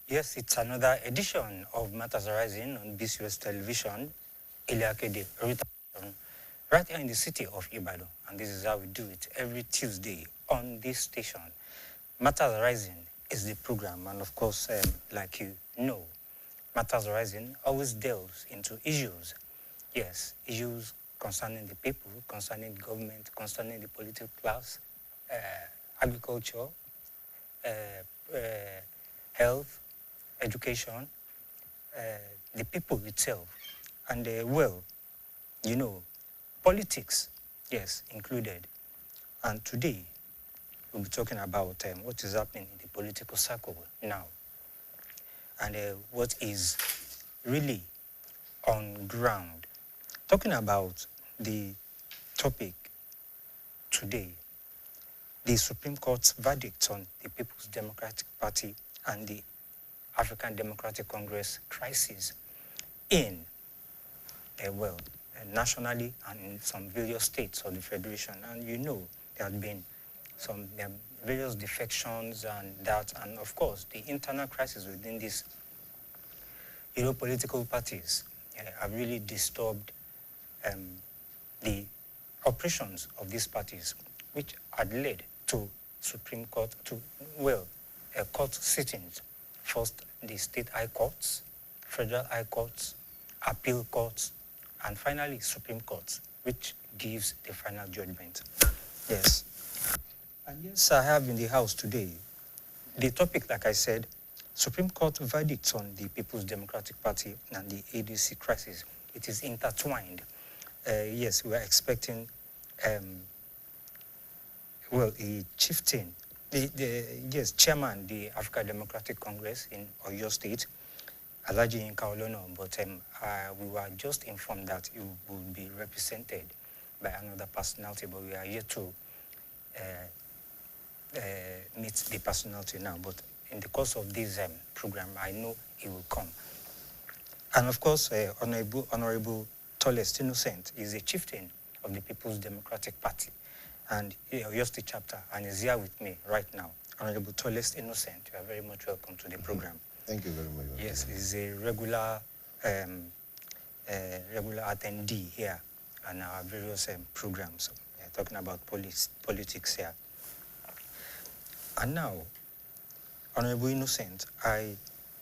Yes, it's another edition of Matters Arising on BCOS television, Iliakede, right here in the city of Ibadan. And this is how we do it every Tuesday on this station. Matters Arising is the program, and of course, like you know, Matters Arising always delves into issues. Yes, issues concerning the people, concerning the government, concerning the political class, agriculture, health, education, the people itself, and well, you know, politics, yes, included. And today, we'll be talking about what is happening in the political circle now, and what is really on ground. Talking about the topic today, the Supreme Court's verdict on the People's Democratic Party and the African Democratic Congress crisis in, nationally and in some various states of the Federation. And you know, there have been some various defections and that, and of course, the internal crisis within these political parties have really disturbed the operations of these parties, which had led to Supreme Court, court sittings. First, the state high courts, federal high courts, appeal courts, and finally, Supreme Court, which gives the final judgment. Yes. And yes, I have in the house today the topic, like I said, Supreme Court verdicts on the People's Democratic Party and the ADC crisis. It is intertwined. Yes, we are expecting, a chieftain, chairman, the African Democratic Congress in Oyo State, Alhaji Yinka Olono, but we were just informed that he will be represented by another personality, but we are yet to meet the personality now. But in the course of this program, I know he will come. And of course, Honorable Tallest Innocent is a chieftain of the People's Democratic Party, and Oyo State chapter, and is here with me right now. Honorable Tallest Innocent, you are very much welcome to the program. Thank you very much. Yes, he's a regular attendee here on our various programs. We are talking about politics here. And now, Honorable Innocent, I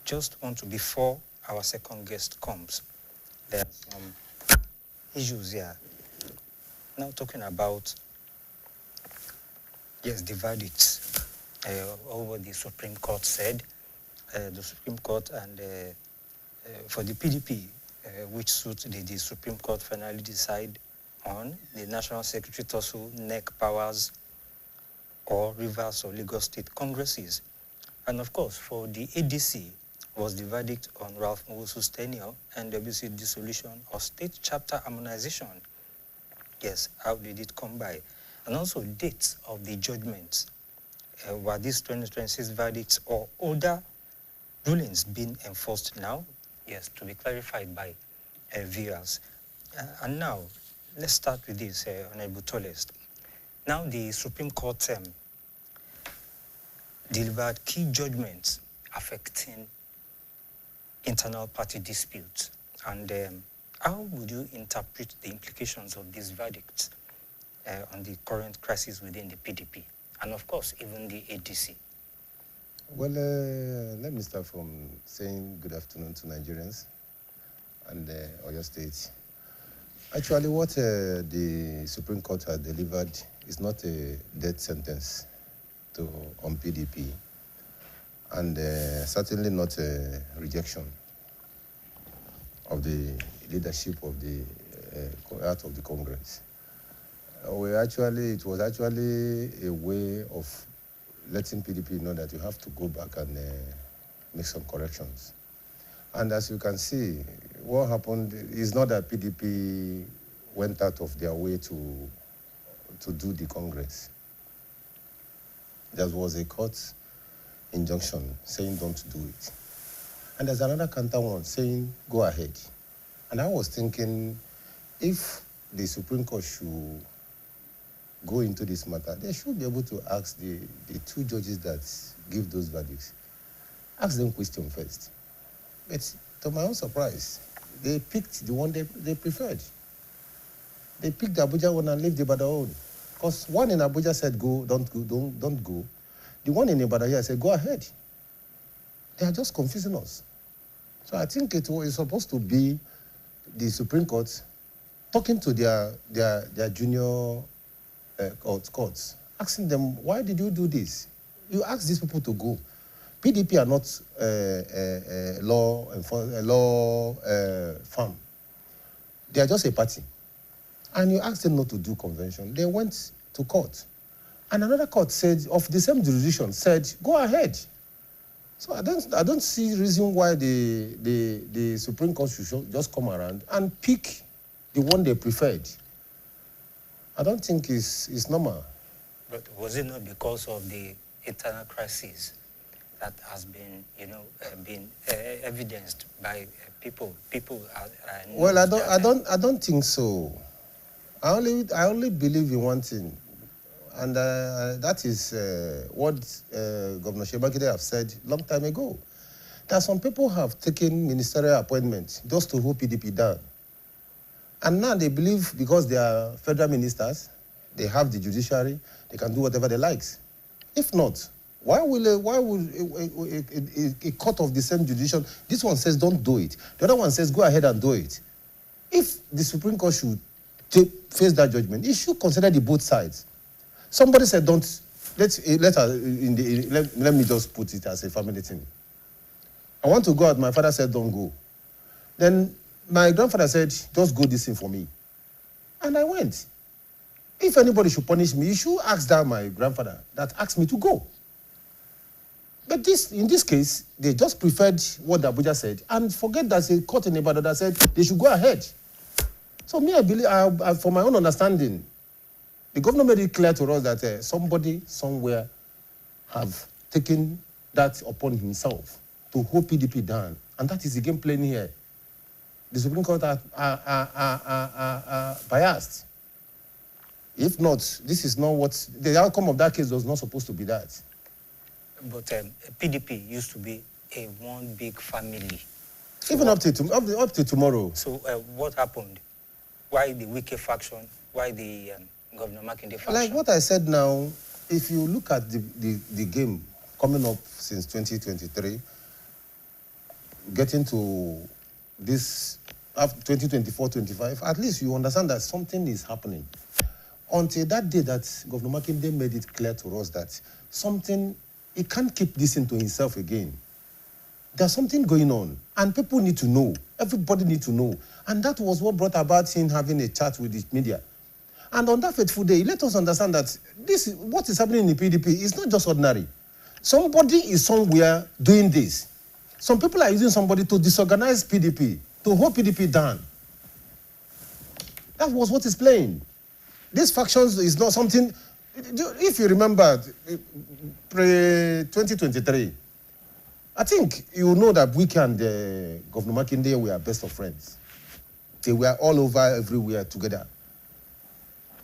just want to, before our second guest comes, there are some issues here. Now talking about, yes, the verdicts over the Supreme Court said, the Supreme Court and for the PDP, which suit the Supreme Court finally decide on, the National Secretary Tussle, NEC powers, or Rivers or Lagos State Congresses. And of course, for the ADC was the verdict on Ralph Nwosu's tenure, NWC dissolution or state chapter harmonization. Yes, how did it come by? And also dates of the judgments. Were these 2026 verdicts or older rulings being enforced now? Yes, to be clarified by viewers. And now, let's start with this, Honorable Tallest. Now, the Supreme Court delivered key judgments affecting internal party disputes. And how would you interpret the implications of these verdicts on the current crisis within the PDP? And of course, even the ADC? Well, let me start from saying good afternoon to Nigerians and Oyo State. Actually, what the Supreme Court has delivered is not a death sentence on PDP, and certainly not a rejection of the leadership of the out of the Congress. It was actually a way of letting PDP know that you have to go back and make some corrections. And as you can see, what happened is not that PDP went out of their way to do the Congress. There was a court injunction saying don't do it. And there's another counter one saying go ahead. And I was thinking, if the Supreme Court should go into this matter, they should be able to ask the two judges that give those verdicts Ask them question first. But to my own surprise, they picked the one they preferred. They picked the Abuja one and left the Ibadan one. Because one in Abuja said go, don't go, don't go. The one in Ibadan here said go ahead. They are just confusing us. So I think it was supposed to be the Supreme Court talking to their junior courts, asking them, why did you do this? You asked these people to go. PDP are not law firm. They are just a party. And you asked them not to do convention. They went to court. And another court said, of the same jurisdiction, said, go ahead. So I don't see reason why the Supreme Court should just come around and pick the one they preferred. I don't think it's normal. But was it not because of the internal crisis that has been, been evidenced by people? Well, I don't think so. I only believe in one thing, and that is what Governor Shebakide have said long time ago. That some people have taken ministerial appointments just to hold PDP down. And now they believe because they are federal ministers, they have the judiciary, they can do whatever they like. If not, why would a court of the same jurisdiction, this one says don't do it, the other one says go ahead and do it. If the Supreme Court should face that judgment, it should consider the both sides. Somebody said don't, let me just put it as a family thing. I want to go out, my father said don't go. Then my grandfather said, just go this thing for me. And I went. If anybody should punish me, you should ask that my grandfather that asked me to go. But in this case, they just preferred what the Abuja said and forget there's a court in Ibadan that said they should go ahead. So me, I believe, for my own understanding, the governor made it clear to us that somebody somewhere have taken that upon himself to hold PDP down. And that is the game playing here. The Supreme Court are biased. If not, this is not what the outcome of that case was not supposed to be that. But PDP used to be a one big family. So even up to tomorrow. So what happened? Why the Wike faction? Why the Governor Makinde faction? Like what I said now, if you look at the game coming up since 2023, getting to this 2024-25, at least you understand that something is happening. Until that day that Governor Makinde made it clear to us that something, he can't keep this into himself again. There's something going on, and people need to know. Everybody needs to know. And that was what brought about him having a chat with the media. And on that fateful day, let us understand that what is happening in the PDP is not just ordinary. Somebody is somewhere doing this. Some people are using somebody to disorganize PDP, to hold PDP down. That was what is playing. These factions is not something, if you remember, pre-2023, I think you know that Wike and Governor Makinde were best of friends. They were all over everywhere together.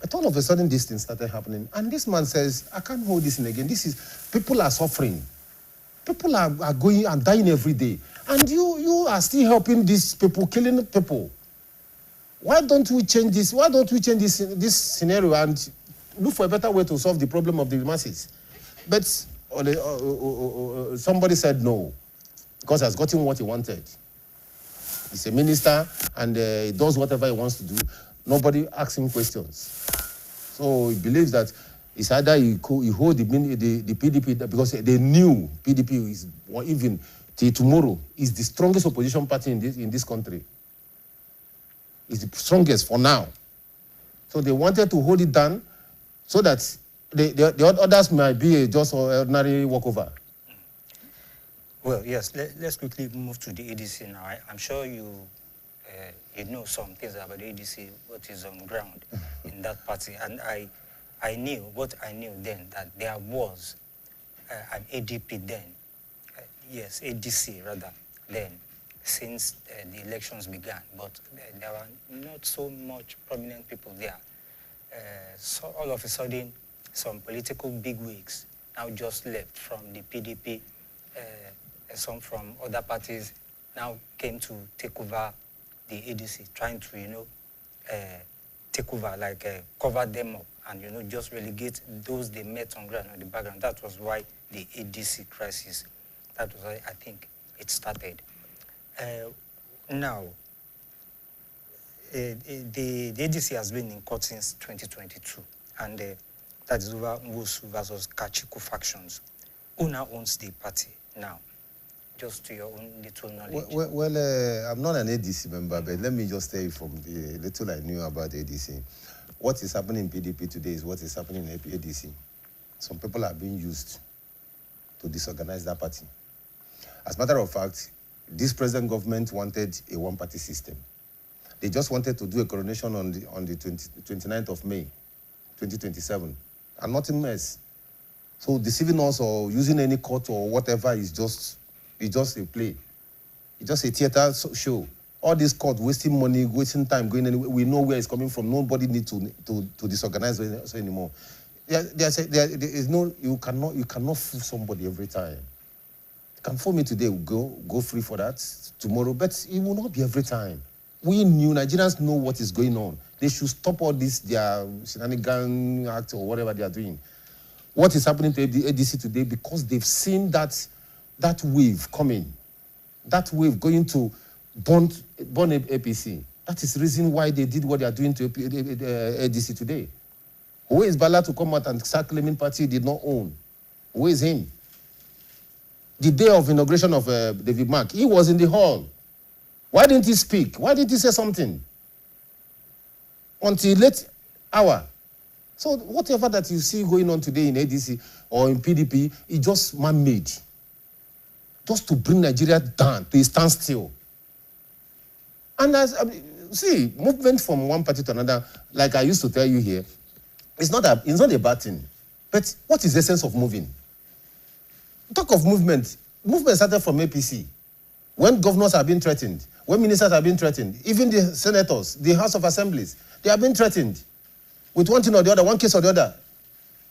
But all of a sudden, this thing started happening. And this man says, I can't hold this in again. People are suffering. People are going and dying every day. And you are still helping these people, killing people. Why don't we change this? Why don't we change this scenario and look for a better way to solve the problem of the masses? But somebody said no, because he has gotten what he wanted. He's a minister, and he does whatever he wants to do. Nobody asks him questions. So he believes that it's either he hold the PDP, because they knew PDP is, or even till tomorrow, is the strongest opposition party in this country. It's the strongest for now. So they wanted to hold it down so that the others might be just ordinary walkover. Well, yes, let's quickly move to the ADC now. I'm sure you know some things about the ADC, what is on ground in that party. And I knew then, that there was an ADP then, yes, ADC rather, then, since the elections began. But there were not so much prominent people there. So all of a sudden, some political bigwigs now just left from the PDP some from other parties now came to take over the ADC, trying to, take over, like cover them up and, just relegate those they met on ground on the background. That was why the ADC crisis, that was why I think it started. Now, the ADC has been in court since 2022, and that is over Nwosu versus Kachiku factions. Who now owns the party now? Just to your own little knowledge. Well, I'm not an ADC member, but let me just tell you from the little I knew about ADC. What is happening in PDP today is what is happening in ADC. Some people are being used to disorganize that party. As a matter of fact, this present government wanted a one-party system. They just wanted to do a coronation on the 29th of May, 2027, and nothing less. So deceiving us or using any court or whatever is just a play. It's just a theater show. All this court wasting money, wasting time, going anywhere. We know where it's coming from. Nobody needs to disorganize us anymore. There is no, you cannot fool somebody every time. You can fool me today, go free for that tomorrow, but it will not be every time. We Nigerians know what is going on. They should stop all this, their shenanigan act or whatever they are doing. What is happening to the ADC today, because they've seen that wave coming, that wave going to burn APC. That is the reason why they did what they are doing to ADC today. Who is Bala to come out and start claiming party he did not own? Who is him? The day of inauguration of David Mark, he was in the hall. Why didn't he speak? Why didn't he say something? Until late hour. So whatever that you see going on today in ADC or in PDP is just man-made. Just to bring Nigeria down to a standstill. And see, movement from one party to another, like I used to tell you here, it's not a bad thing. But what is the essence of moving? Talk of movement. Movement started from APC. When governors have been threatened, when ministers have been threatened, even the senators, the House of Assemblies, they have been threatened with one thing or the other, one case or the other.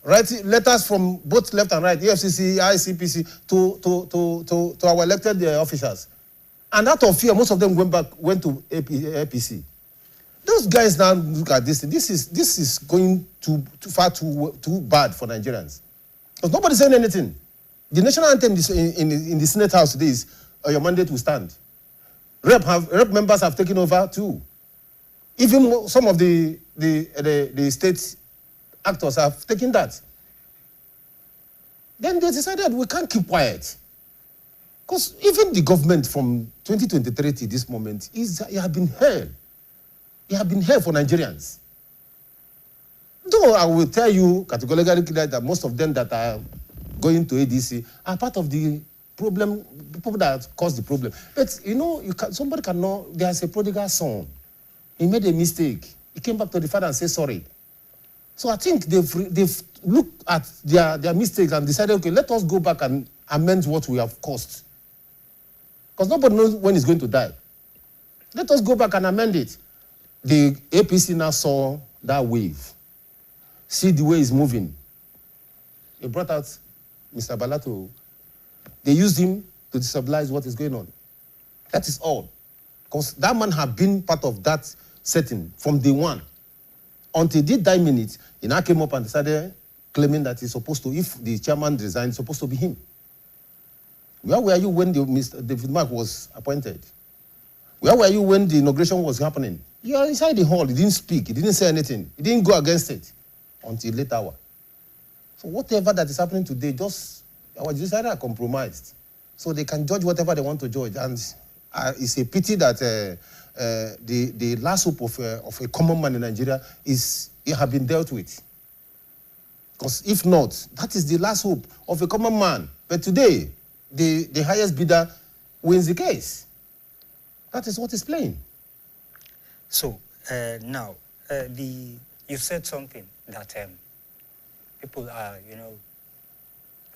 Writing letters from both left and right, EFCC, ICPC, to our elected officials. And out of fear, most of them went to APC. Those guys now look at this. This is going too far, too bad for Nigerians. Because nobody's saying anything. The national anthem in the Senate House today is your mandate will stand. Rep members have taken over too. Even some of the state actors have taken that. Then they decided we can't keep quiet. Because even the government from 2023 to this moment, it has been hell. It has been hell for Nigerians. Though I will tell you categorically that most of them that are going to ADC are part of the problem, people that caused the problem. But somebody cannot, there's a prodigal son. He made a mistake. He came back to the father and said sorry. So I think they've looked at their mistakes and decided, okay, let us go back and amend what we have caused. Because nobody knows when he's going to die. Let us go back and amend it. The APC now saw that wave. See the way he's moving. They brought out Mr. Balato. They used him to destabilize what is going on. That is all. Because that man had been part of that setting from day one. Until he did die minutes, he now came up and started claiming that he's supposed to, if the chairman resigned, it's supposed to be him. Where were you when Mr. David Mark was appointed? Where were you when the inauguration was happening? You are inside the hall. He didn't speak. He didn't say anything. He didn't go against it until late hour. So whatever that is happening today, just our judiciary are compromised. So they can judge whatever they want to judge. And it's a pity that the last hope of a common man in Nigeria it has been dealt with. Because if not, that is the last hope of a common man. But today, the highest bidder wins the case. That is what is playing. So now, you said something that people are,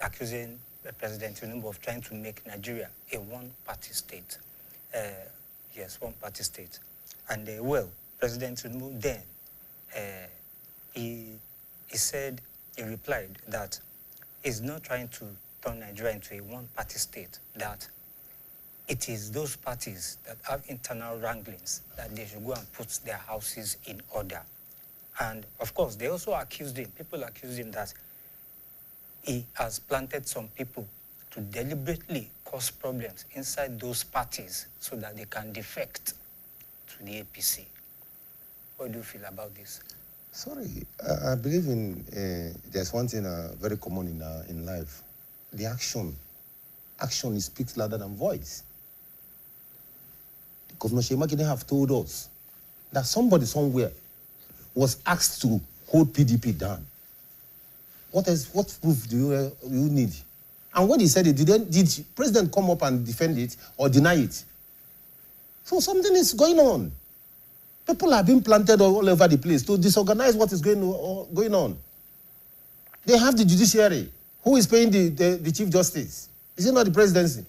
accusing President Tinubu of trying to make Nigeria a one-party state. Yes, one-party state. And President Tinubu then, he said, he replied that he's not trying to turn Nigeria into a one-party state, that it is those parties that have internal wranglings that they should go and put their houses in order. And of course, they also accused him, people accused him that he has planted some people to deliberately cause problems inside those parties so that they can defect to the APC. What do you feel about this? Sorry, I believe in, there's one thing very common in life, the action. Action speaks louder than voice. Governor Shemakine have told us that somebody somewhere was asked to hold PDP down. What proof do you need? And when he said it, did President come up and defend it or deny it? So something is going on. People are being planted all over the place to disorganize what is going on. They have the judiciary. Who is paying the Chief Justice? Is it not the presidency?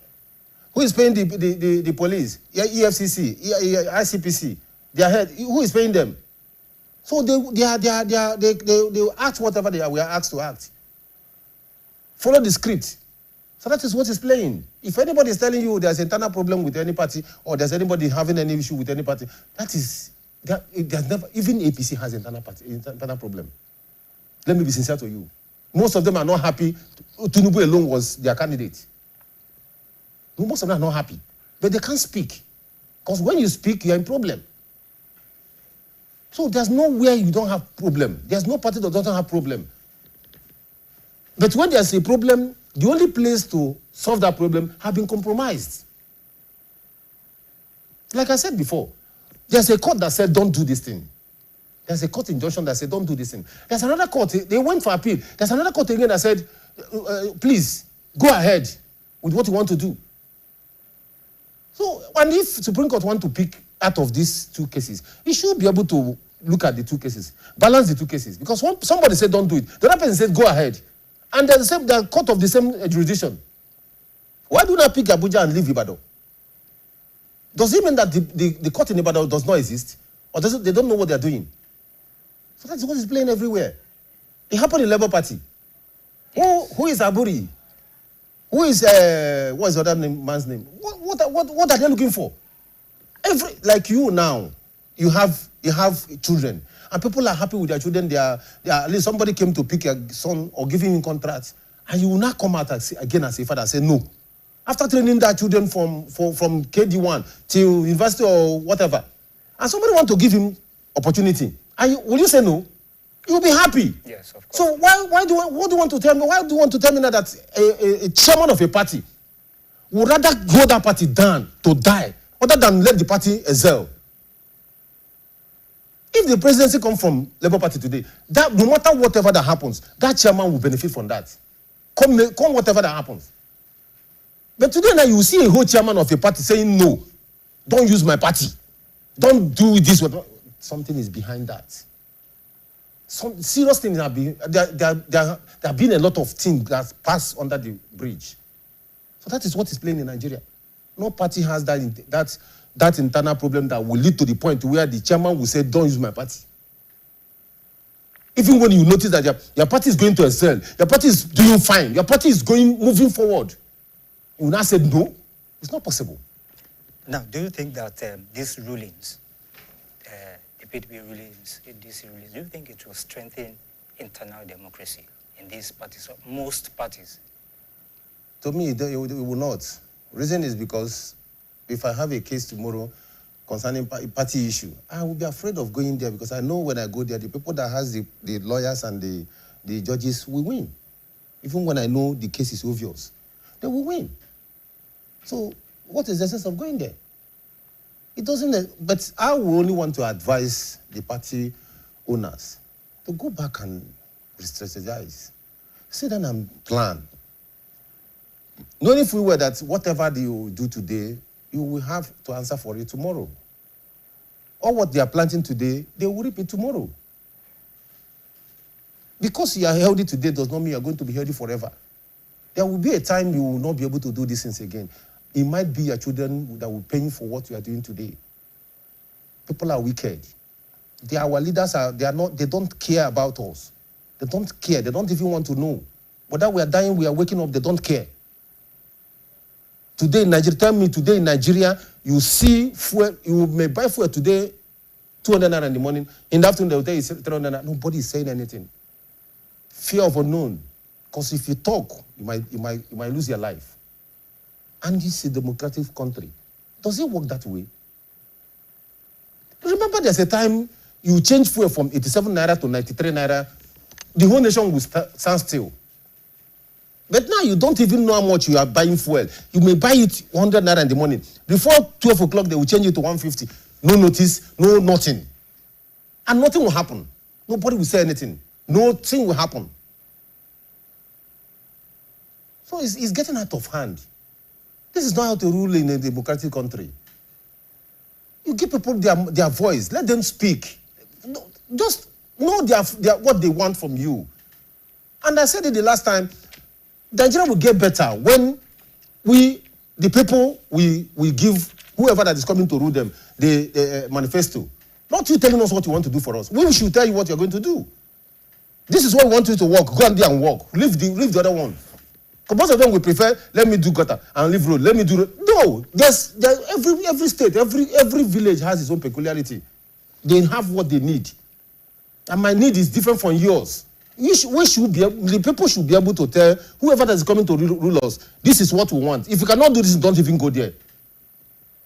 Who is paying the police? EFCC, ICPC, their head. Who is paying them? So they act whatever they are asked to act. Follow the script. So that is what is playing. If anybody is telling you there's an internal problem with any party or there's anybody having any issue with any party, there's never, even APC has internal problem. Let me be sincere to you. Most of them are not happy. Tinubu alone was their candidate. Most of them are not happy. But they can't speak. Because when you speak, you're in problem. So there's nowhere you don't have problem. There's no party that doesn't have problem. But when there's a problem, the only place to solve that problem have been compromised. Like I said before, there's a court that said don't do this thing. There's a court injunction that said don't do this thing. There's another court, they went for appeal. There's another court again that said, please, go ahead with what you want to do. So, and if Supreme Court want to pick out of these two cases, it should be able to look at the two cases, balance the two cases. Because somebody said don't do it, the other person said go ahead. And they're the court of the same jurisdiction. Why do not pick Abuja and leave Ibadan? Does it mean that the court in Ibadan does not exist? Or they don't know what they're doing? So that's what is playing everywhere. It happened in Labour Party. Who is Aburi? Who is, what is the other man's name? What are they looking for? Like you now, you have children. And people are happy with their children. They are at least somebody came to pick your son or give him contracts. And you will not come out again as a father and say no. After training that children from KD1 till university or whatever, and somebody want to give him opportunity, and will you say no? You'll be happy. Yes, of course. So what do you want to tell me? Why do you want to tell me now that a chairman of a party would rather grow that party down to die other than let the party excel? If the presidency comes from Labour Party today, that no matter whatever that happens, that chairman will benefit from that. Come whatever that happens. But today now you see a whole chairman of a party saying no, don't use my party, don't do this. Something is behind that. Some serious things have been. There have been a lot of things that pass under the bridge. So that is what is playing in Nigeria. No party has that internal problem that will lead to the point where the chairman will say, don't use my party. Even when you notice that your party is going to excel, your party is doing fine, your party is moving forward, you will not say no. It's not possible. Now, do you think that these rulings, the PDP rulings, do you think it will strengthen internal democracy in these parties, or most parties? To me, it will not. Reason is because if I have a case tomorrow concerning party issue, I will be afraid of going there because I know when I go there, the people that has the lawyers and the judges will win. Even when I know the case is obvious, they will win. So what is the sense of going there? It doesn't, but I will only want to advise the party owners to go back and re-strategize. Sit down and plan. Knowing full well that whatever you do today, you will have to answer for it tomorrow. Or what they are planting today, they will reap it tomorrow. Because you are healthy today does not mean you are going to be healthy forever. There will be a time you will not be able to do these things again. It might be your children that will pay you for what you are doing today. People are wicked. Our leaders they don't care about us. They don't care. They don't even want to know. Whether we are dying, we are waking up, they don't care. Today in Nigeria, tell me today in Nigeria, you see fuel, you may buy fuel today, 200 naira in the morning. In the afternoon, they will tell you 300 naira. Nobody is saying anything. Fear of unknown. Because if you talk, you might lose your life. And this is a democratic country. Does it work that way? Remember, there's a time you change fuel from 87 naira to 93 naira, the whole nation will stand still. But now you don't even know how much you are buying fuel. You may buy it 100 naira in the morning. Before 12 o'clock, they will change it to 150. No notice, no nothing. And nothing will happen. Nobody will say anything. Nothing will happen. So it's getting out of hand. This is not how to rule in a democratic country. You give people their voice. Let them speak. Just know what they want from you. And I said it the last time, Nigeria will get better when the people, we give whoever that is coming to rule them the manifesto. Not you telling us what you want to do for us. We should tell you what you're going to do. This is what we want you to work. Go and there and work. Leave the other one. Because most of them will prefer, let me do gutter and leave road. Let me do road. No, there's every state, every village has its own peculiarity. They have what they need. And my need is different from yours. The people should be able to tell whoever that is coming to rule us, this is what we want. If you cannot do this, don't even go there.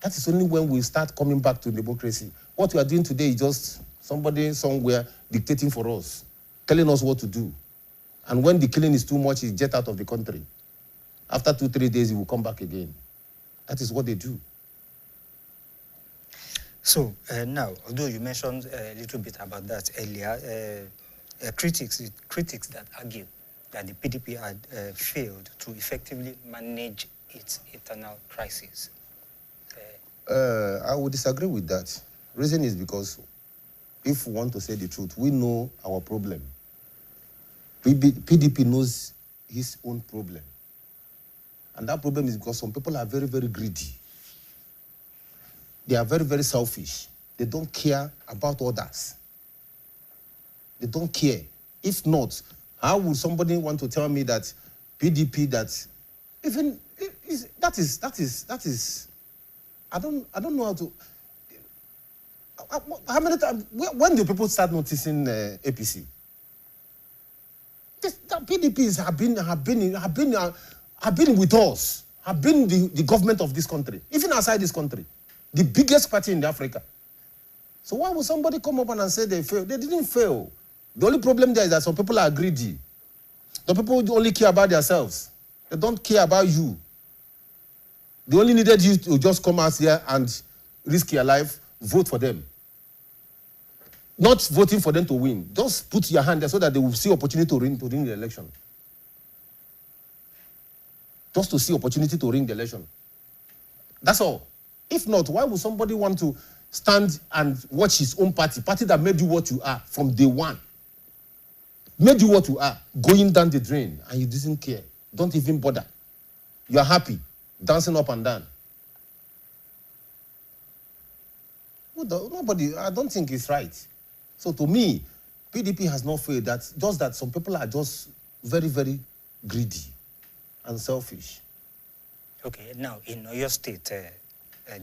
That is only when we start coming back to democracy. What we are doing today is just somebody somewhere dictating for us, telling us what to do. And when the killing is too much, he jet out of the country. After 2-3 days, he will come back again. That is what they do. So now, although you mentioned a little bit about that earlier, critics that argue that the PDP had failed to effectively manage its internal crisis. I would disagree with that. Reason is because if we want to say the truth, we know our problem. PDP knows his own problem. And that problem is because some people are very, very greedy. They are very, very selfish. They don't care about others. They don't care. If not, how would somebody want to tell me that PDP that even that is I don't know how to. How many times when do people start noticing APC? PDPs have been with us, have been the government of this country, even outside this country, the biggest party in Africa. So why would somebody come up and say they failed? They didn't fail. The only problem there is that some people are greedy. The people only care about themselves. They don't care about you. They only needed you to just come out here and risk your life, vote for them. Not voting for them to win. Just put your hand there so that they will see opportunity to ring the election. Just to see opportunity to ring the election. That's all. If not, why would somebody want to stand and watch his own party that made you what you are from day one? Made you what you are, going down the drain, and you didn't care. Don't even bother. You are happy, dancing up and down. Nobody, I don't think it's right. So to me, PDP has not failed. That's just that some people are just very, very greedy and selfish. Okay, now in Oyo State, the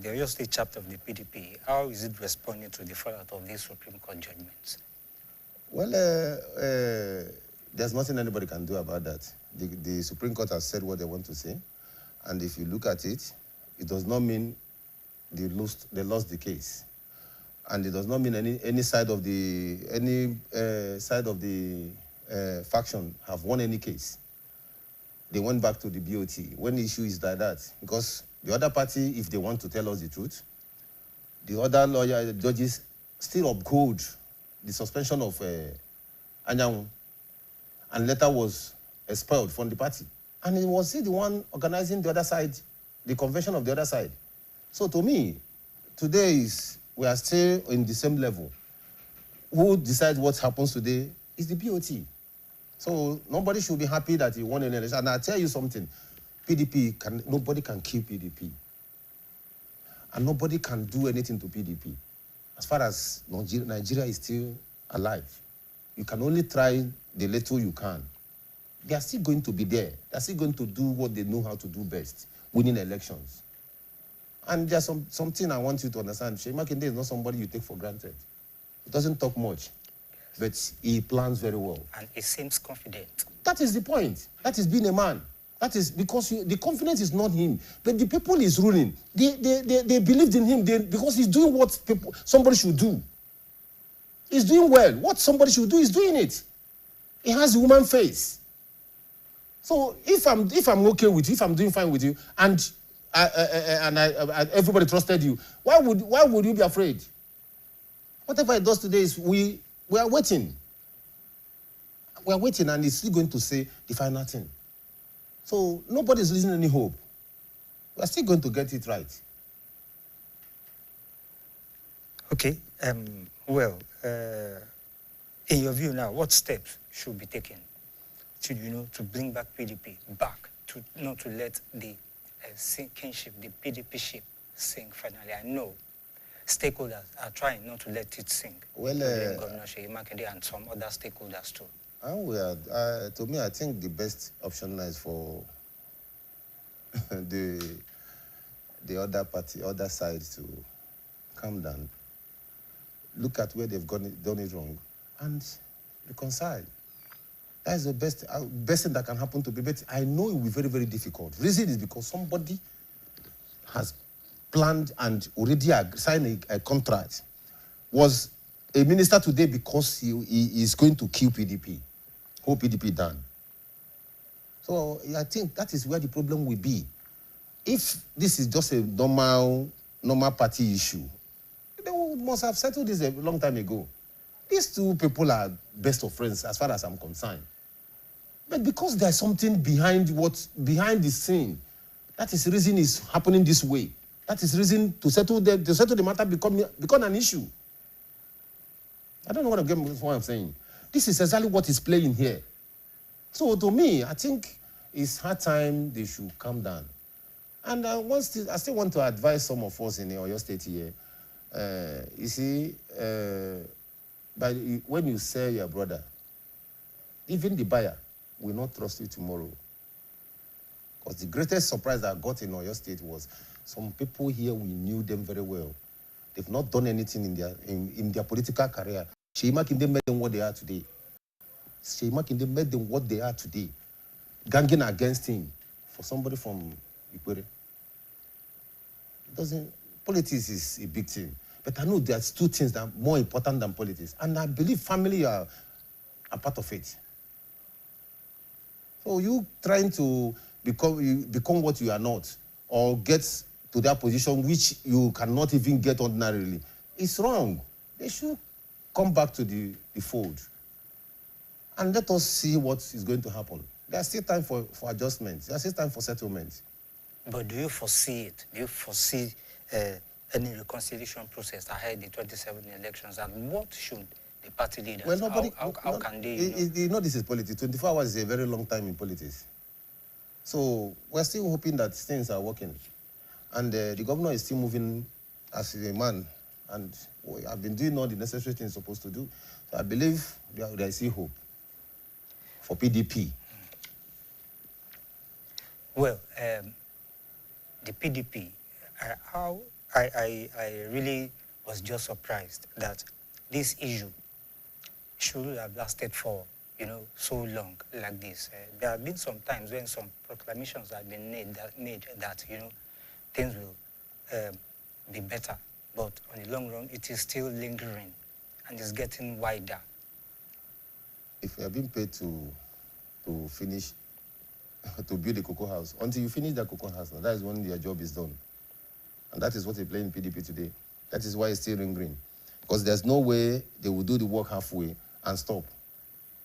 Oyo State chapter of the PDP, how is it responding to the fallout of these Supreme Court judgments? Well, there's nothing anybody can do about that. The Supreme Court has said what they want to say, and if you look at it, it does not mean they lost the case, and it does not mean any side of the faction have won any case. They went back to the BOT when the issue is like that, because the other party, if they want to tell us the truth, the other judges still uphold the suspension of Anyanwu, and later was expelled from the party. And he was the one organizing the other side, the convention of the other side. So to me, today we are still in the same level. Who decides what happens today is the BOT. So nobody should be happy that he won an election. And I'll tell you something, nobody can kill PDP. And nobody can do anything to PDP. As far as Nigeria is still alive, you can only try the little you can. They are still going to be there. They are still going to do what they know how to do best. winning elections. And there's something I want you to understand. Sheyi Makinde is not somebody you take for granted. He doesn't talk much, but he plans very well. And he seems confident. That is the point. That is being a man. That is because the confidence is not him, but the people he's ruling. They believed in him because he's doing what somebody should do. He's doing well. What somebody should do, he's doing it. He has a woman face. So if I'm okay with you, if I'm doing fine with you, and everybody trusted you, why would you be afraid? Whatever he does today is we are waiting. We are waiting, and he's still going to say the final thing. So nobody's losing any hope. We are still going to get it right. Okay. Well, in your view now, what steps should be taken to bring back PDP back, to not to let the sinking ship, the PDP ship, sink finally? I know stakeholders are trying not to let it sink. Well, Governor Sheyi Makinde and some other stakeholders too. To me, I think the best option now is for the other side to calm down, look at where they've done it wrong, and reconcile. That is the best thing that can happen to people. But I know it will be very, very difficult. Reason is because somebody has planned and already signed a contract, was a minister today because he is going to kill PDP, hold PDP down. So I think that is where the problem will be. If this is just a normal party issue, they must have settled this a long time ago. These two people are best of friends as far as I'm concerned. But because there's something behind the scene, that is the reason it's happening this way. That is the reason to settle the matter become an issue. I don't know what I'm saying. This is exactly what is playing here. So to me, I think it's hard time they should calm down. And I still want to advise some of us in Oyo State here. You see, when you sell your brother, even the buyer will not trust you tomorrow. Because the greatest surprise that I got in Oyo State was some people here, we knew them very well. They've not done anything in their political career. Sheyi Makinde made them what they are today. Sheyi Makinde made them what they are today. Ganging against him for somebody from Ikwere. Politics is a big thing. But I know there's two things that are more important than politics. And I believe family are part of it. So you trying to become what you are not, or get to that position which you cannot even get ordinarily, it's wrong. They should come back to the fold. And let us see what is going to happen. There's still time for adjustments. There's still time for settlements. But do you foresee it? Do you foresee any reconciliation process ahead of the 2027 elections? And what should the party leaders, how can they, you know, this is politics. 24 hours is a very long time in politics. So we're still hoping that things are working. And the governor is still moving as a man. And I've been doing all the necessary things supposed to do. So I believe there is still hope for PDP. Well, the PDP, I really was just surprised that this issue should have lasted for, so long like this. There have been some times when some proclamations have been made that things will be better. But on the long run, it is still lingering and it's getting wider. If you have been paid to finish, to build a cocoa house, until you finish that cocoa house, now, that is when your job is done. And that is what they play in PDP today. That is why it's still lingering. Because there's no way they will do the work halfway and stop.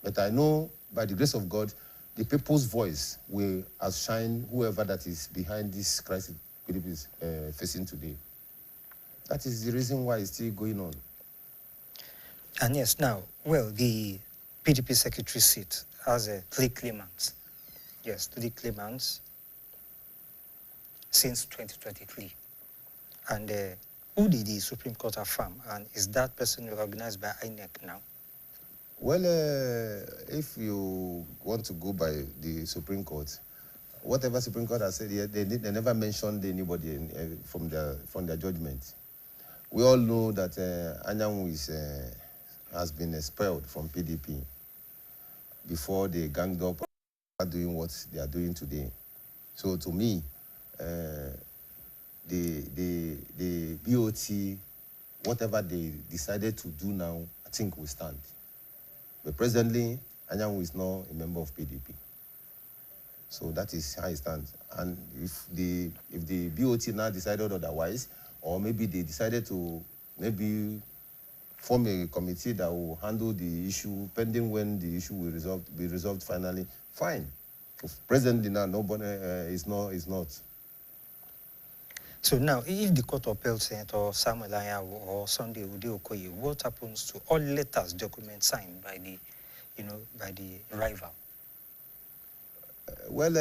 But I know, by the grace of God, the people's voice will outshine whoever that is behind this crisis PDP is facing today. That is the reason why it's still going on. And yes, now, well, the PDP secretary seat has 3 claimants. Yes, 3 claimants since 2023. And who did the Supreme Court affirm? And is that person recognized by INEC now? Well, if you want to go by the Supreme Court, whatever Supreme Court has said here, they never mentioned anybody from their judgment. We all know that Anyanwu has been expelled from PDP before they ganged up doing what they are doing today. So to me, the BOT, whatever they decided to do now, I think will stand. But presently, Anyanwu is not a member of PDP. So that is how it stands. And if the BOT now decided otherwise, or maybe they decided to maybe form a committee that will handle the issue pending when the issue will be resolved finally, fine. Presently now, nobody is not. So now, if the court upheld Senator Samuel Anyanwu or Sunday Ude Okoye, what happens to all letters, documents signed by the, by the rival? Well,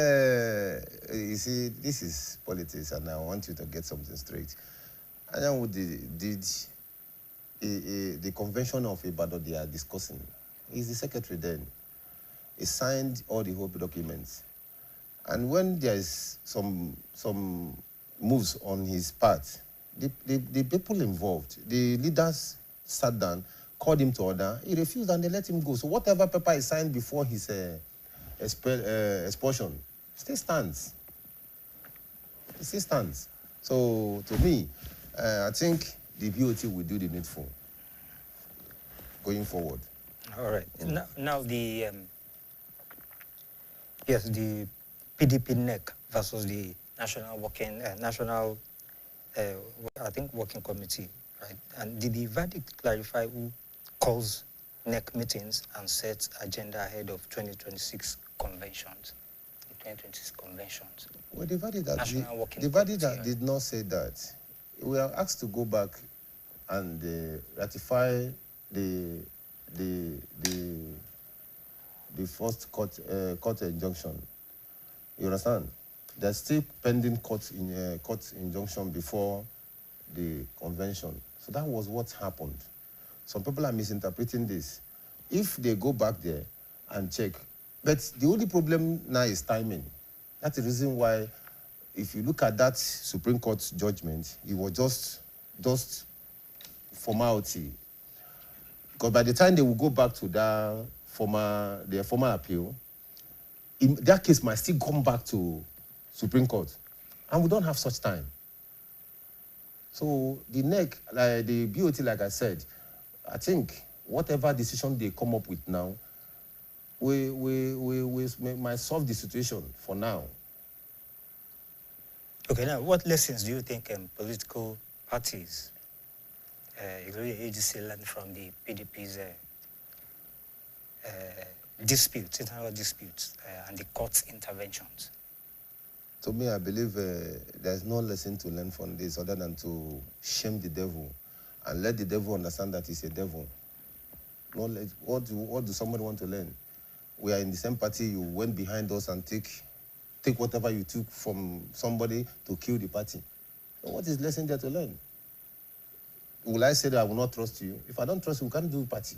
you see, this is politics, and I want you to get something straight. Anyanwu did the convention of Ibadan they are discussing. He's the secretary then. He signed all the whole documents. And when there is some moves on his part, the people involved, the leaders sat down, called him to order. He refused and they let him go. So whatever paper he signed before his expulsion still stands. It still stands. So to me, I think the BOT will do the needful going forward. All right. Now the the PDP NEC versus the National Working Working Committee, right? And did the verdict clarify who calls NEC meetings and sets agenda ahead of 2026 conventions? The 2026 conventions. Well, the verdict did not say that. We are asked to go back and ratify the first court injunction. You understand? There's still pending court injunction before the convention. So that was what happened. Some people are misinterpreting this. If they go back there and check, but the only problem now is timing. That's the reason why, if you look at that Supreme Court judgment, it was just formality. Because by the time they will go back to their former appeal, in that case might still come back to Supreme Court. And we don't have such time. So the NEC, like the BOT, like I said, I think whatever decision they come up with now, we might solve the situation for now. Okay, now what lessons do you think political parties, including AGC, learned from the PDP's disputes, internal disputes, and the court's interventions? To me, I believe there's no lesson to learn from this other than to shame the devil and let the devil understand that he's a devil. What do somebody want to learn? We are in the same party. You went behind us and take whatever you took from somebody to kill the party. So what is lesson there to learn? Will I say that I will not trust you? If I don't trust you, we can't do party.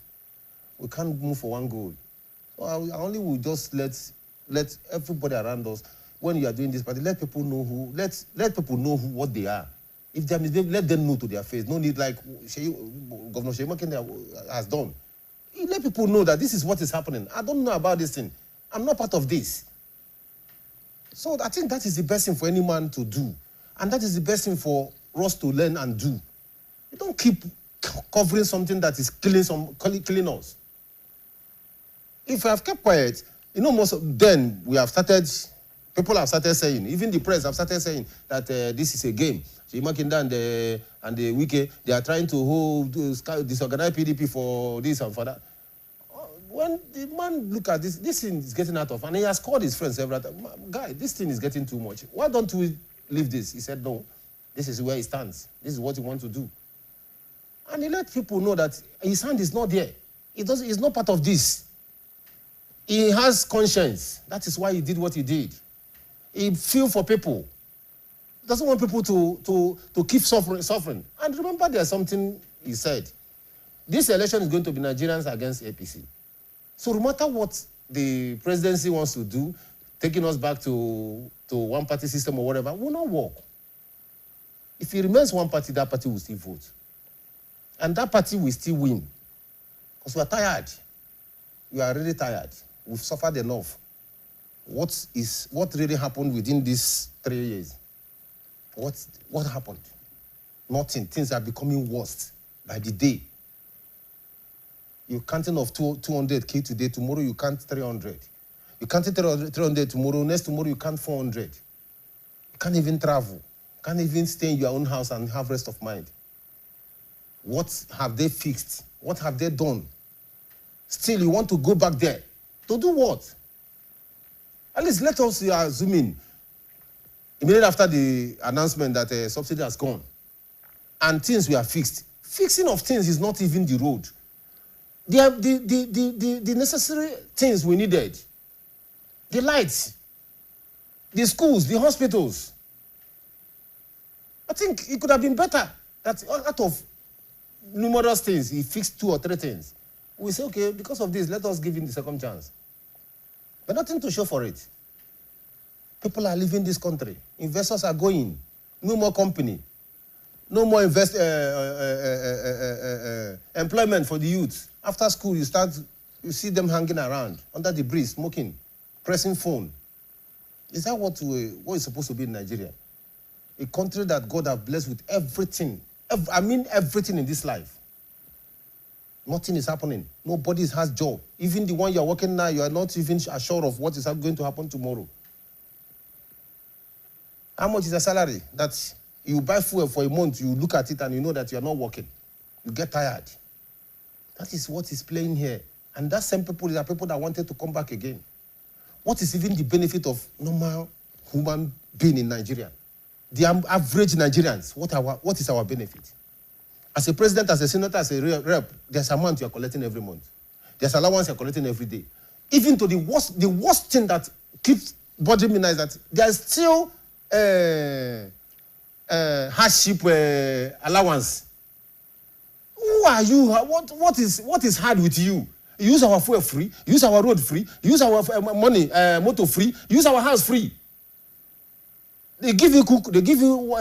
We can't move for one goal. So I only will just let everybody around us, when you are doing this party, let people know what they are. If they are misbehaving, let them know to their face. No need like Governor Seyi Makinde has done. You let people know that this is what is happening. I don't know about this thing. I'm not part of this. So I think that is the best thing for any man to do. And that is the best thing for us to learn and do. You don't keep covering something that is killing us. If we have kept quiet, then we have started, people have started saying, even the press have started saying that this is a game. Seyi Makinde and the Wike, they are trying to disorganize PDP for this and for that. When the man look at this thing is getting out of, and he has called his friends several times, guy, this thing is getting too much. Why don't we leave this? He said, no, this is where he stands. This is what he wants to do. And he let people know that his hand is not there. He's not part of this. He has conscience. That is why he did what he did. He feels for people. He doesn't want people to keep suffering. And remember, there's something he said. This election is going to be Nigerians against APC. So no matter what the presidency wants to do, taking us back to one-party system or whatever, will not work. If it remains one party, that party will still vote. And that party will still win. Because we are tired. We are really tired. We've suffered enough. What really happened within these 3 years? What happened? Nothing. Things are becoming worse by the day. You're counting of 200K today, tomorrow you count 300. You count 300 tomorrow, next tomorrow you count 400. You can't even travel. You can't even stay in your own house and have rest of mind. What have they fixed? What have they done? Still, you want to go back there. To do what? At least let us zoom in. Immediately after the announcement that subsidy has gone and things were fixed. Fixing of things is not even the road. The necessary things we needed. The lights, the schools, the hospitals. I think it could have been better that out of numerous things, he fixed 2 or 3 things. We say, okay, because of this, let us give him the second chance. But nothing to show for it. People are leaving this country. Investors are going. No more company. No more employment for the youth. After school, you see them hanging around under the breeze, smoking, pressing phone. Is that what is supposed to be in Nigeria? A country that God has blessed with everything. Everything in this life. Nothing is happening. Nobody has job. Even the one you are working now, you are not even assured of what is going to happen tomorrow. How much is the salary? That you buy fuel for a month, you look at it and you know that you are not working. You get tired. That is what is playing here. And that same people are people that wanted to come back again. What is even the benefit of normal human being in Nigeria? The average Nigerians, what is our benefit? As a president, as a senator, as a rep, there's amount you are collecting every month. There's allowance you are collecting every day. Even to the worst thing that keeps bothering me now is that there's still hardship allowance. Who are you? What is hard with you? You use our fuel free, use our road free, use our money, motor free, use our house free. They give you cook, they give you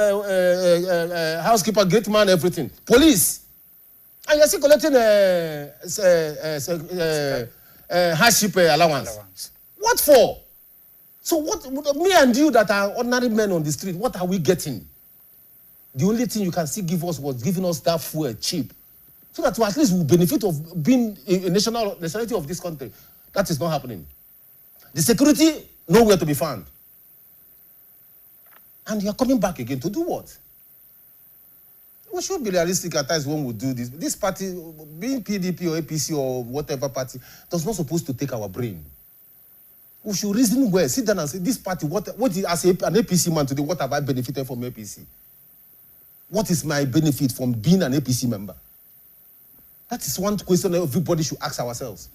housekeeper, gate man, everything. Police. And you're still collecting hardship allowance. What for? So what, me and you that are ordinary men on the street, what are we getting? The only thing you can still give us was giving us that fuel cheap. So that at least we benefit of being a nationality of this country. That is not happening. The security, nowhere to be found. And you are coming back again to do what? We should be realistic at times when we do this. This party, being PDP or APC or whatever party, does not supposed to take our brain. We should reason well, sit down and say, this party, what is, as an APC man today, what have I benefited from APC? What is my benefit from being an APC member? That is one question that everybody should ask ourselves.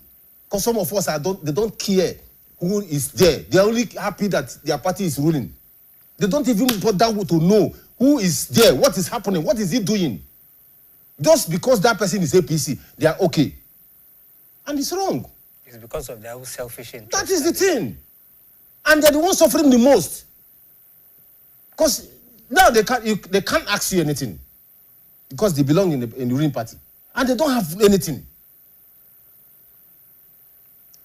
Because some of us, they don't care who is there. They are only happy that their party is ruling. They don't even bother to know who is there, what is happening, what is he doing. Just because that person is APC, they are okay. And it's wrong. It's because of their own selfish interest. That is the thing. And they're the ones suffering the most. Because now they can't ask you anything. Because they belong in the ruling party. And they don't have anything.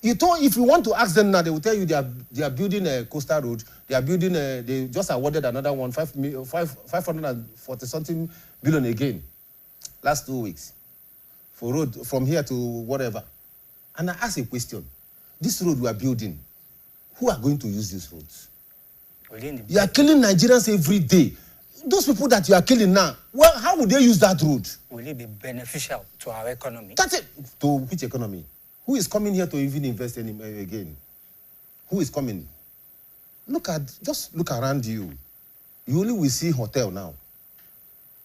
If you want to ask them now, they will tell you they are building a coastal road. They are building they just awarded another one, 540-something billion again, last 2 weeks, for road from here to whatever. And I ask a question. This road we are building, who are going to use these roads? You are killing Nigerians every day. Those people that you are killing now, well, how would they use that road? Will it be beneficial to our economy? That's it. To which economy? Who is coming here to even invest again? Who is coming? Just look around you. You only will see hotel now.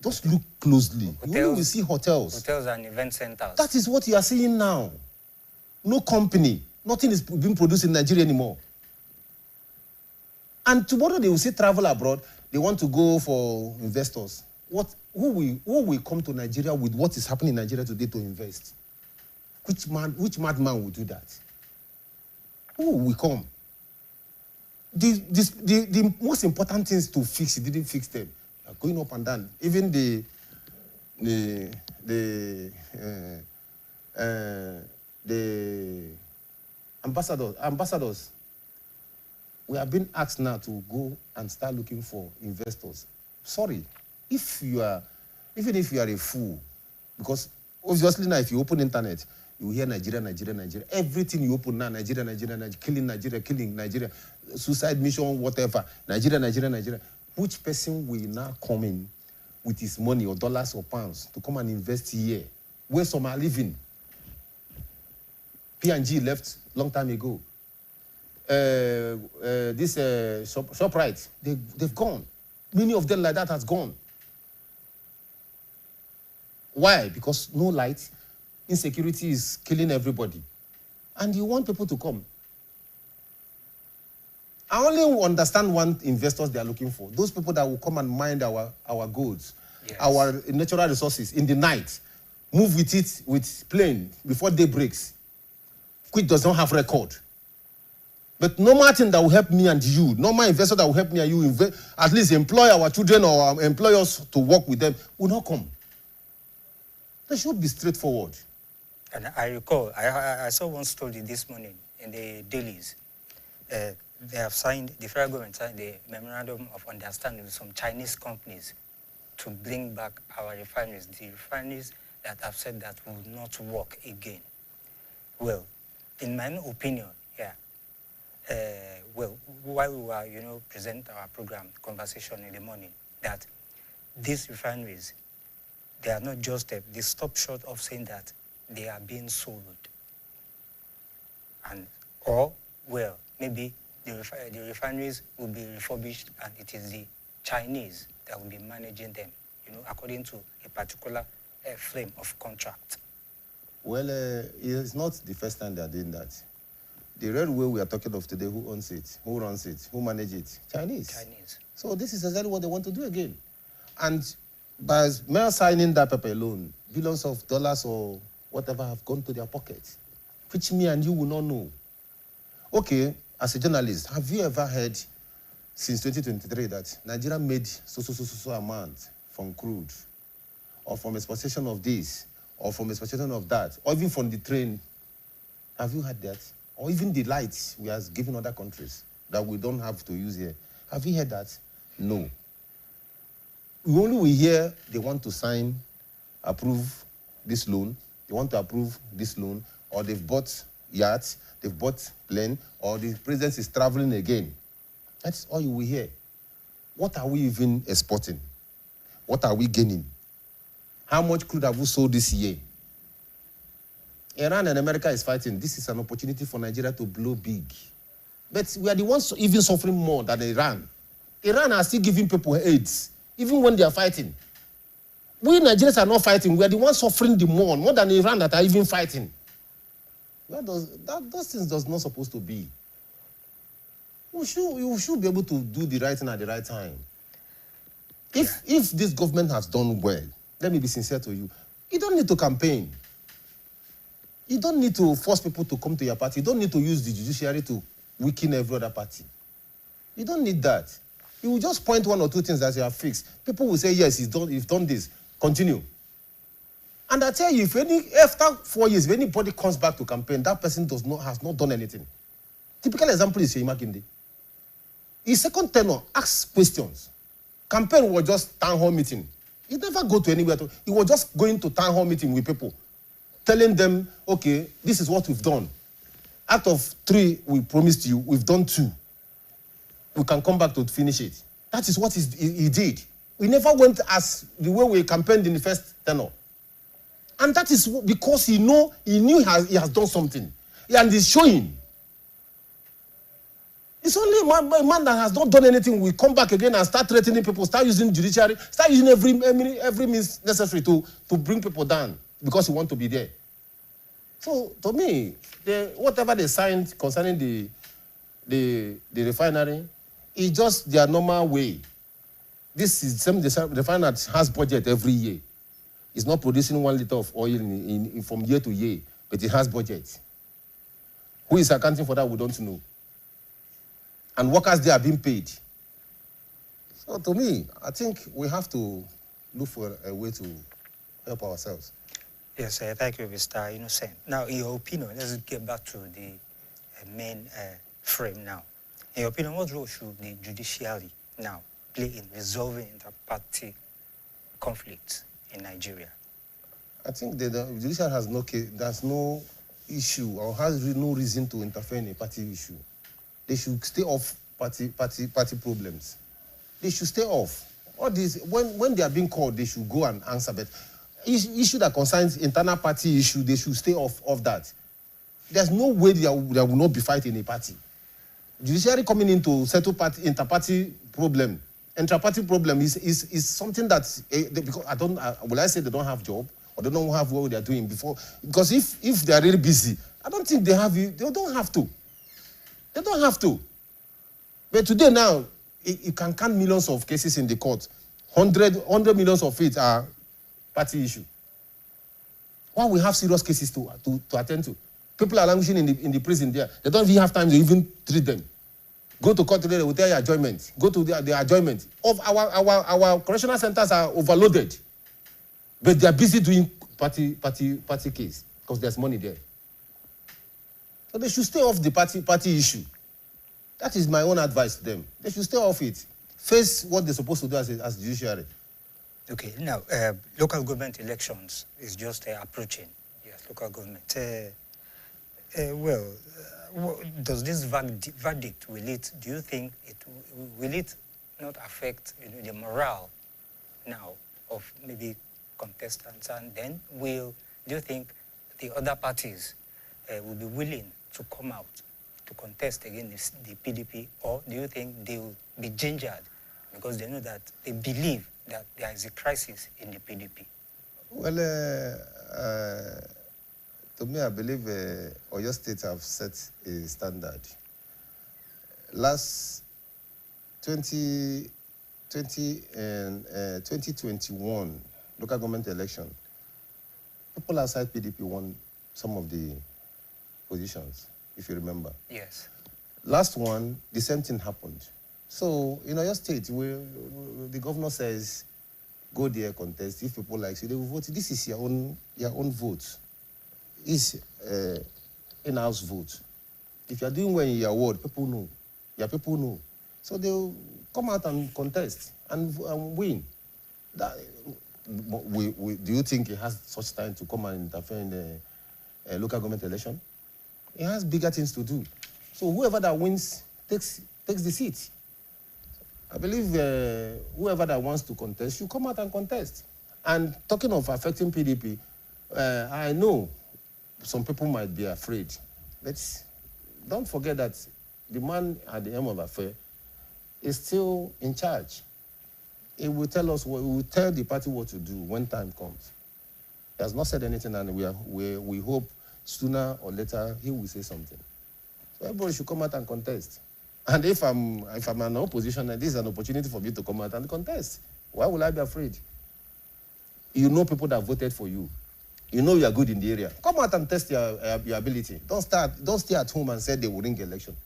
Just look closely. You only will see hotels. Hotels and event centers. That is what you are seeing now. No company. Nothing is being produced in Nigeria anymore. And tomorrow they will say travel abroad. They want to go for investors. Who will come to Nigeria with what is happening in Nigeria today to invest? Which madman will do that? Who will come? The most important things to fix, he didn't fix them. Going up and down. Even the ambassadors, we have been asked now to go and start looking for investors. Sorry, even if you are a fool, because obviously now if you open internet, you hear Nigeria, Nigeria, Nigeria. Everything you open now, Nigeria, Nigeria, Nigeria, killing Nigeria, suicide mission, whatever, Nigeria, Nigeria, Nigeria. Which person will now come in with his money or dollars or pounds to come and invest here, where some are living? P&G left long time ago. This ShopRite, they've gone. Many of them like that has gone. Why? Because no light, insecurity is killing everybody. And you want people to come. I only understand one investors they are looking for. Those people that will come and mine our goods, yes, our natural resources in the night, move with it with plane before day breaks, which does not have record. But normal thing that will help me and you, normal investor that will help me and you, at least employ our children or employ us to work with them, will not come. They should be straightforward. And I recall, I saw one story this morning in the dailies. They have signed, the federal government signed the memorandum of understanding with some Chinese companies to bring back our refineries, the refineries that have said that will not work again. Well, in my own opinion, yeah, well, while we were, present our program, conversation in the morning, that these refineries, they are not just, they stop short of saying that they are being sold. And, or, well, maybe the refineries will be refurbished and it is the Chinese that will be managing them, according to a particular frame of contract. Well, it's not the first time they are doing that. The railway we are talking of today, who owns it? Who runs it? Who manages it? Chinese. So this is exactly what they want to do again. And by mere signing that paper alone, billions of dollars or whatever have gone to their pockets, which me and you will not know. Okay, as a journalist, have you ever heard since 2023 that Nigeria made so amount from crude, or from exportation of this, or from exportation of that, or even from the train? Have you heard that? Or even the lights we are giving other countries that we don't have to use here. Have you heard that? No. We hear they want to approve this loan, they want to approve this loan, or they've bought yachts, they've bought plane, or the president is traveling again. That's all you will hear. What are we even exporting? What are we gaining? How much crude have we sold this year? Iran and America is fighting. This is an opportunity for Nigeria to blow big. But we are the ones even suffering more than Iran. Iran are still giving people AIDS, even when they are fighting. We Nigerians are not fighting. We are the ones suffering the more than Iran that are even fighting. Those things does not supposed to be. We should be able to do the right thing at the right time. If this government has done well, let me be sincere to you, you don't need to campaign. You don't need to force people to come to your party. You don't need to use the judiciary to weaken every other party. You don't need that. You will just point one or two things that you have fixed. People will say, yes, you've done this. Continue. And I tell you, after 4 years, if anybody comes back to campaign, that person has not done anything. Typical example is Seyi Makinde. His second tenure asks questions. Campaign was just town hall meeting. He never go to anywhere. He was just going to town hall meeting with people, telling them, okay, this is what we've done. Out of 3 we promised you, we've done 2. We can come back to finish it. That is what he did. We never went as the way we campaigned in the first tenure. And that is because he knew he has done something. And he's showing. It's only a man that has not done anything will come back again and start threatening people, start using judiciary, start using every means necessary to bring people down because he wants to be there. So, to me, whatever they signed concerning the refinery is just their normal way. This is the refinery has budget every year. It's not producing 1 liter of oil from year to year, but it has budget. Who is accounting for that, we don't know. and workers there are being paid. So to me, I think we have to look for a way to help ourselves. Yes, thank you, Mr. Innocent. Now, in your opinion, let's get back to the main frame now. In your opinion, what role should the judiciary now play in resolving inter-party conflicts in Nigeria? I think the judiciary has no case, there's no issue or has no reason to interfere in a party issue. They should stay off party problems. They should stay off. All these, when they are being called, they should go and answer. But issue that concerns internal party issue, they should stay off of that. There's no way there will not be fight in a party. Judiciary coming in to settle inter-party problem. Inter-party problem is something that, because will I say they don't have job or they don't have what they're doing before? Because if they are really busy, I don't think they don't have to. They don't have to. But today now, you can count millions of cases in the court. 100 millions of it are party issue. Why we have serious cases to attend to? People are languishing in the prison there. They don't even have time to even treat them. Go to court today, they will tell you adjournment. Go to the adjournment. Our correctional centers are overloaded. But they are busy doing party case because there's money there. So they should stay off the party issue. That is my own advice to them. They should stay off it. Face what they're supposed to do as judiciary. Okay, now, local government elections is just approaching. Yes, local government. Does this verdict, do you think will it not affect the morale now of maybe contestants? And then do you think the other parties will be willing to come out to contest against the PDP, or do you think they will be gingered because they know that they believe that there is a crisis in the PDP? Well, to me, I believe Oyo State have set a standard. Last 2021 local government election, people outside PDP won some of the positions, if you remember. Yes. Last one, the same thing happened. So in Oyo State, the governor says, go there, contest. If people like you, they will vote. This is your own vote. It's in-house vote. If you're doing well in your ward, people know. Your people know. So they'll come out and contest and win. Do you think he has such time to come and interfere in the local government election? He has bigger things to do. So whoever that wins takes the seat. I believe whoever that wants to contest should come out and contest. And talking of affecting PDP, I know some people might be afraid. But don't forget that the man at the end of the affair is still in charge. He will tell us he will tell the party what to do when time comes. He has not said anything, and we hope sooner or later he will say something. So everybody should come out and contest. And if I'm in opposition, this is an opportunity for me to come out and contest. Why will I be afraid? You know people that voted for you. You know you are good in the area. Come out and test your ability. Don't stay at home and say they will ring election.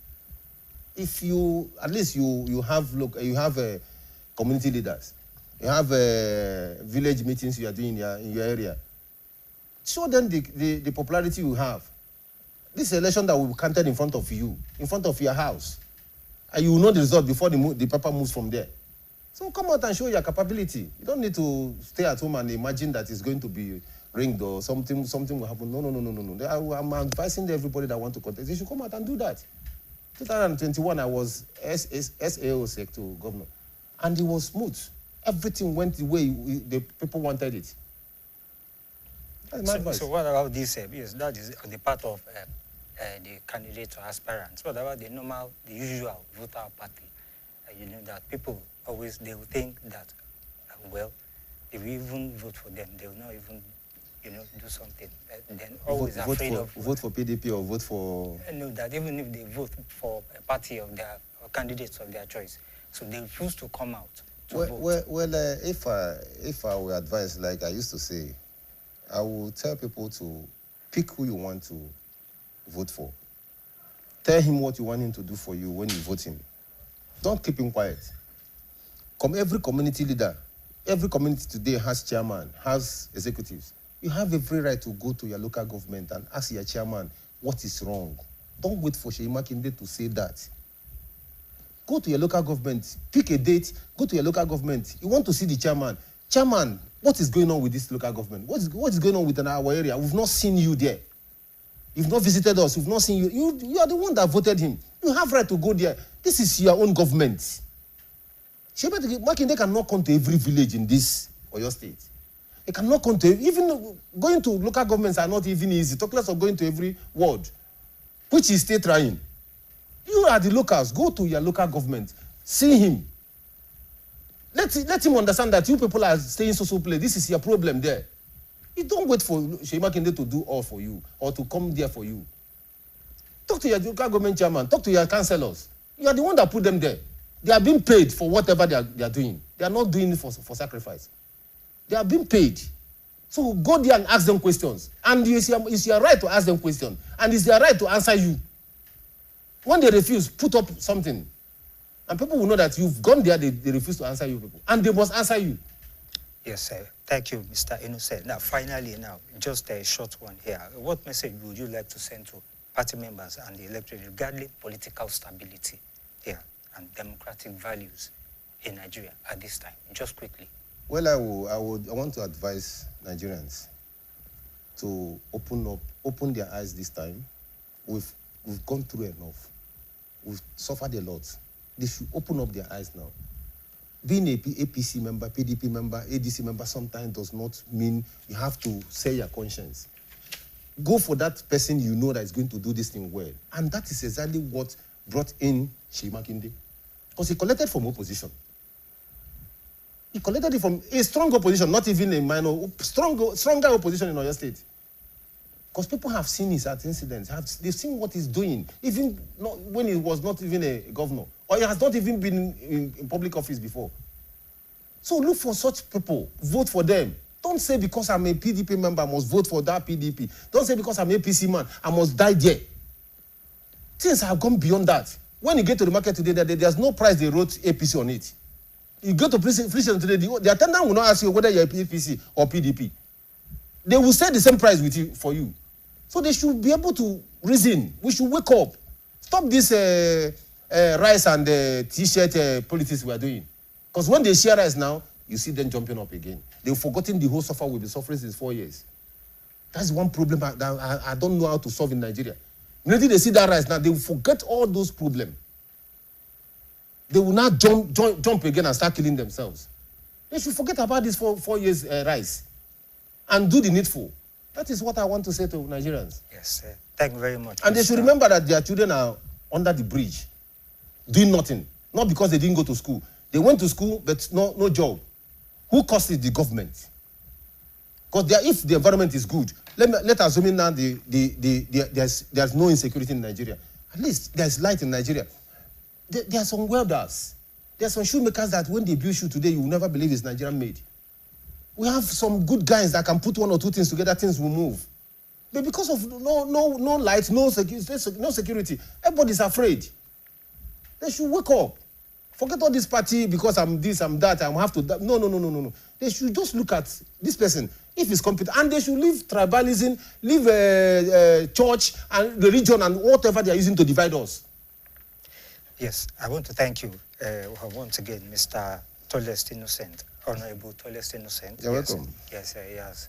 If you at least you have community leaders, you have village meetings you are doing in your area. Show them the popularity you have. This election that will be counted in front of you, in front of your house, and you will know the result before the paper moves from there. So come out and show your capability. You don't need to stay at home and imagine that it's going to be ringed or something will happen. No. I'm advising everybody that want to contest. They should come out and do that. 2021, I was SAO sector governor, and it was smooth. Everything went the way the people wanted it. That's my advice. So what about this? Yes, that is on the part of the candidates or aspirants. What about the usual voter party? You know that people always, they will think that, well, if we even vote for them, they will not even, do something. Then always afraid of... Vote for PDP or vote for... No, that even if they vote for a party of their, or candidates of their choice, so they refuse to come out to vote. If I were advised, like I used to say, I will tell people to pick who you want to vote for. Tell him what you want him to do for you when you vote him. Don't keep him quiet. Every community leader, every community today has chairman, has executives. You have every right to go to your local government and ask your chairman what is wrong. Don't wait for Seyi Makinde to say that. Go to your local government, pick a date, go to your local government. You want to see the chairman. Chairman, what is going on with this local government? What is going on with our area? We've not seen you there. You've not visited us. We've not seen you. You are the one that voted him. You have right to go there. This is your own government. Seyi Makinde cannot come to every village in this Oyo state. He cannot come to, even going to local governments are not even easy. Talk less of going to every ward, which is still trying. You are the locals. Go to your local government. See him. Let him understand that you people are staying so place. This is your problem there. You don't wait for Seyi Makinde to do all for you or to come there for you. Talk to your local government chairman. Talk to your councillors. You are the one that put them there. They are being paid for whatever they are doing. They are not doing it for sacrifice. They are being paid. So go there and ask them questions. And it's your right to ask them questions. And it's their right to answer you. When they refuse, put up something. And people will know that you've gone there, they refuse to answer you people. And they must answer you. Yes, sir. Thank you, Mr. Innocent. Now, finally, just a short one here. What message would you like to send to party members and the electorate regarding political stability here and democratic values in Nigeria at this time? Just quickly. Well, I want to advise Nigerians to open their eyes this time. We've gone through enough. We've suffered a lot. They should open up their eyes now. Being a APC member, PDP member, ADC member sometimes does not mean you have to sell your conscience. Go for that person you know that is going to do this thing well. And that is exactly what brought in Seyi Makinde. Because he collected from opposition. He collected it from a strong opposition, not even a minor, stronger opposition in Oyo State. Because people have seen his incidents, they've seen what he's doing, even when he was not even a governor, or he has not even been in public office before. So look for such people, vote for them. Don't say because I'm a PDP member, I must vote for that PDP. Don't say because I'm an APC man, I must die there. Things have gone beyond that. When you get to the market today, there's no price they wrote APC on it. You go to prison today, the attendant will not ask you whether you're APC or PDP. They will say the same price with you for you. So they should be able to reason. We should wake up. Stop this rice and T-shirt politics we are doing. Because when they share rice now, you see them jumping up again. They've forgotten the whole suffer we've been suffering since 4 years. That's one problem that I don't know how to solve in Nigeria. Immediately they see that rice now, they will forget all those problems. They will now jump again and start killing themselves. They should forget about this 4 years rise and do the needful. That is what I want to say to Nigerians. Yes, sir. Thank you very much. And they should remember that their children are under the bridge, doing nothing. Not because they didn't go to school. They went to school, but no job. Who caused it? The government. Because if the environment is good, let us assume now there's no insecurity in Nigeria. At least there's light in Nigeria. There are some welders. There are some shoemakers that when they build shoe today, you will never believe it's Nigerian made. We have some good guys that can put one or two things together, things will move. But because of no light, no security, everybody's afraid. They should wake up. Forget all this party because I'm this, I'm that, I have to that. No. They should just look at this person, if he's competent, and they should leave tribalism, leave church and religion and whatever they are using to divide us. Yes, I want to thank you once again, Mr. Tallest Innocent, Honorable Tallest Innocent. You're welcome. Yes, he has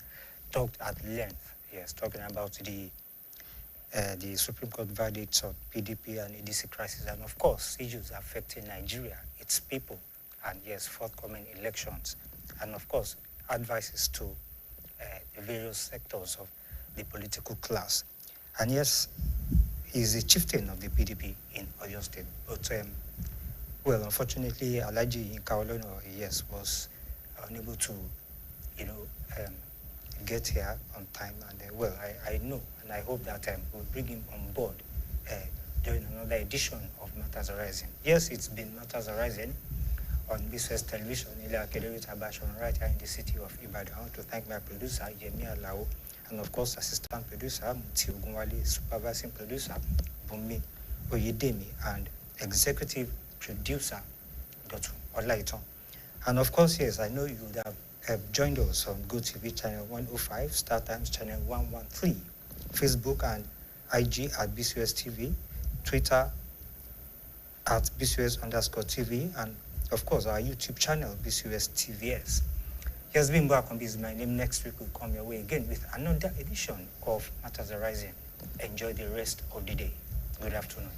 talked at length. Yes, talking about the Supreme Court verdicts on PDP and ADC crisis, and of course, issues affecting Nigeria, its people, and yes, forthcoming elections, and of course, advices to the various sectors of the political class. And yes, he's the chieftain of the PDP in Oyo State. But, well, unfortunately, Alhaji Kaolono, yes, was unable to, get here on time. And, well, I know and I hope that we'll bring him on board during another edition of Matters Arising. Yes, it's been Matters Arising on BCOS Television, Ilya Kederi Tabashon, right here in the city of Ibadan. I want to thank my producer, Yemi Alao, and of course, assistant producer, Muti Ogunwale, supervising producer, Bumi Oyedemi, and executive producer, Dr. Olaiton. And of course, yes, I know you would have joined us on GoTV channel 105, Star Times channel 113, Facebook and IG at BCOS TV, Twitter at BCOS_TV, and of course our YouTube channel, BCOS TVS. Here's been back on This. My name. Next week will come your way again with another edition of Matters Arising. Enjoy the rest of the day. Good afternoon.